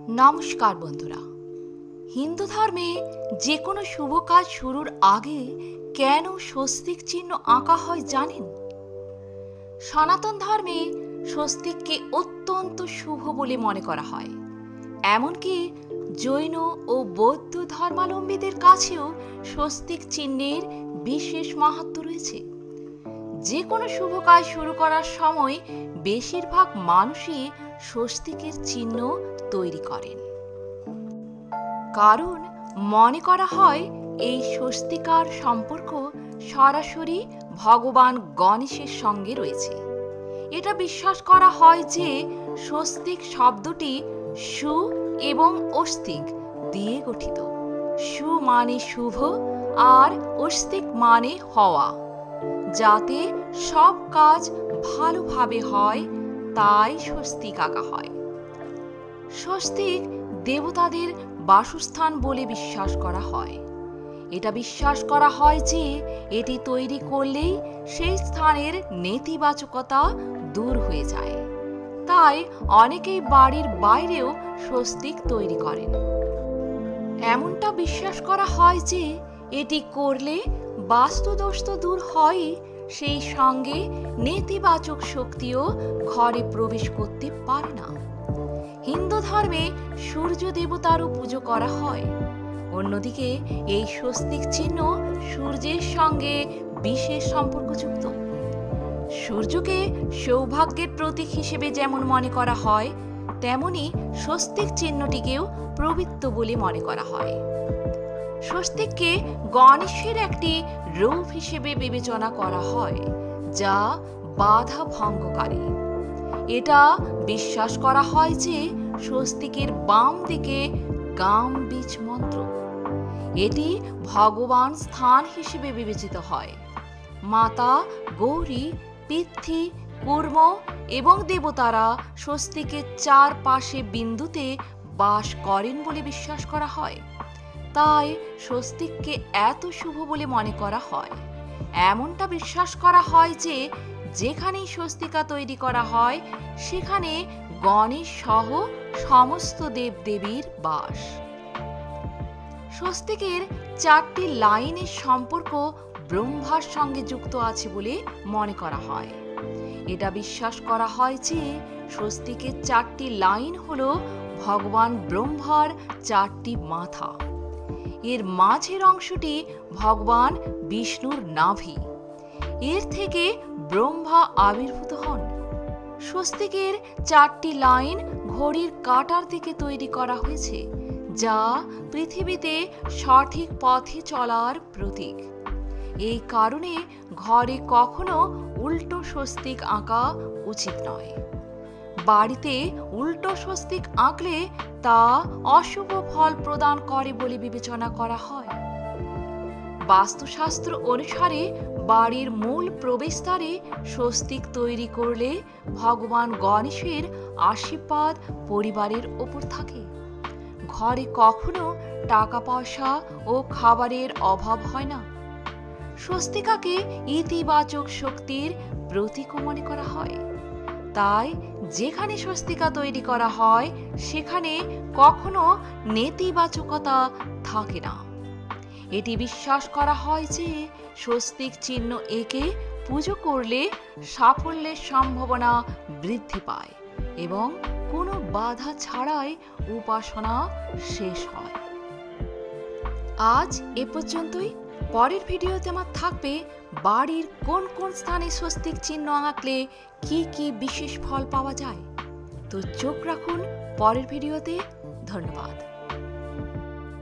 নমস্কার বন্ধুরা, হিন্দু ধর্মে যে কোনো শুভ কাজ শুরুর আগে কেন স্বস্তিক চিহ্ন আঁকা হয় জানেন? সনাতন ধর্মে স্বস্তিককে অত্যন্ত শুভ বলে মনে করা হয়। এমনকি জৈন ও বৌদ্ধ ধর্মাবলম্বীদের কাছেও স্বস্তিক চিহ্নের বিশেষ মাহাত্ম্য রয়েছে। যে কোনো শুভ কাজ শুরু করার সময় বেশিরভাগ মানুষই স্বস্তিকের চিহ্ন তৈরি করেন, কারণ মনে করা হয় এই স্বস্তিকার সম্পর্ক সরাসরি ভগবান গণেশের সঙ্গে রয়েছে। এটা বিশ্বাস করা হয় যে স্বস্তিক শব্দটি সু এবং অস্তিক দিয়ে গঠিত। সু মানে শুভ আর অস্তিক মানে হওয়া, যাতে সব কাজ ভালোভাবে হয়, তাই স্বস্তিক আঁকা হয়। স্বস্তিক দেবতাদের বাসস্থান বলে বিশ্বাস করা হয়। এটা বিশ্বাস করা হয় যে এটি তৈরি করলেই সেই স্থানের নেতিবাচকতা দূর হয়ে যায়। তাই অনেকেই বাড়ির বাইরেও স্বস্তিক তৈরি করেন। এমনটা বিশ্বাস করা হয় যে এটি করলে বাস্তুদোষ তো দূর হয়, সেই সঙ্গে নেতিবাচক শক্তিও ঘরে প্রবেশ করতে পারে না। হিন্দু ধর্মে সূর্য দেবতারও পুজো করা হয়। অন্যদিকে এই স্বস্তিক চিহ্ন সূর্যের সঙ্গে বিশেষ সম্পর্কযুক্ত। সূর্যকে সৌভাগ্যের প্রতীক হিসেবে যেমন মনে করা হয়, তেমনি স্বস্তিক চিহ্নটিকেও পবিত্র বলে মনে করা হয়। স্বস্তিককে গণেশের একটি রূপ হিসেবে বিবেচনা করা হয়, যা বাধা ভঙ্গকারী। এটা বিশ্বাস করা হয় যে স্বস্তিকের বাম দিকে গাম বীজ মন্ত্র। এটি ভগবান স্থান হিসেবে বিবেচিত হয়। মাতা গৌরী, পিতৃ, কূর্ম এবং দেবতারা স্বস্তিকের চারপাশে বিন্দুতে বাস করেন বলে বিশ্বাস করা হয়। তাই স্বস্তিককে এত শুভ বলে মনে করা হয়। এমনটা বিশ্বাস করা হয় যে যেখানেই স্বস্তিকা তৈরি করা হয়, সেখানে গণেশ সহ সমস্ত দেবদেবীর বাস। স্বস্তিকের 4টি লাইনের সম্পর্ক ব্রহ্মার সঙ্গে যুক্ত আছে বলে মনে করা হয়। এটা বিশ্বাস করা হয় যে স্বস্তিকের 4টি লাইন হল ভগবান ব্রহ্মার 4টি মাথা। এর মাঝের অংশটি ভগবান বিষ্ণুর নাভি। এর থেকে ব্রহ্মা আবির্ভূত হন। স্বস্তিকের 4টি লাইন ঘড়ির কাঁটার দিকে তৈরি করা হয়েছে, যা পৃথিবীতে সঠিক পথে চলার প্রতীক। এই কারণে ঘরে কখনো উল্টো স্বস্তিক আঁকা উচিত নয়। বাড়িতে উল্টো স্বস্তিক আঁকলে তা অশুভ ফল প্রদান করে বলে বিবেচনা করা হয়। বাস্তুশাস্ত্র অনুসারে বাড়ির মূল প্রবেশদ্বারে স্বস্তিক তৈরি করলে ভগবান গণেশের আশীর্বাদ পরিবারের ওপর থাকে। ঘরে কখনো টাকা পয়সা ও খাবারের অভাব হয় না। স্বস্তিকাকে ইতিবাচক শক্তির প্রতীক মনে করা হয়। তাই যেখানে স্বস্তিকা তৈরি করা হয়, সেখানে কখনো নেতিবাচকতা থাকে না। এটি বিশ্বাস করা হয় যে স্বস্তিক চিহ্ন এঁকে পুজো করলে সাফল্যের সম্ভাবনা বৃদ্ধি পায় এবং কোনো বাধা ছাড়াই উপাসনা শেষ হয়। আজ এ পর্যন্তই। পরের ভিডিওতে আমার থাকবে বাড়ির কোন কোন স্থানে স্বস্তিক চিহ্ন আঁকলে কি কি বিশেষ ফল পাওয়া যায়। তো চোখ রাখুন পরের ভিডিওতে। ধন্যবাদ।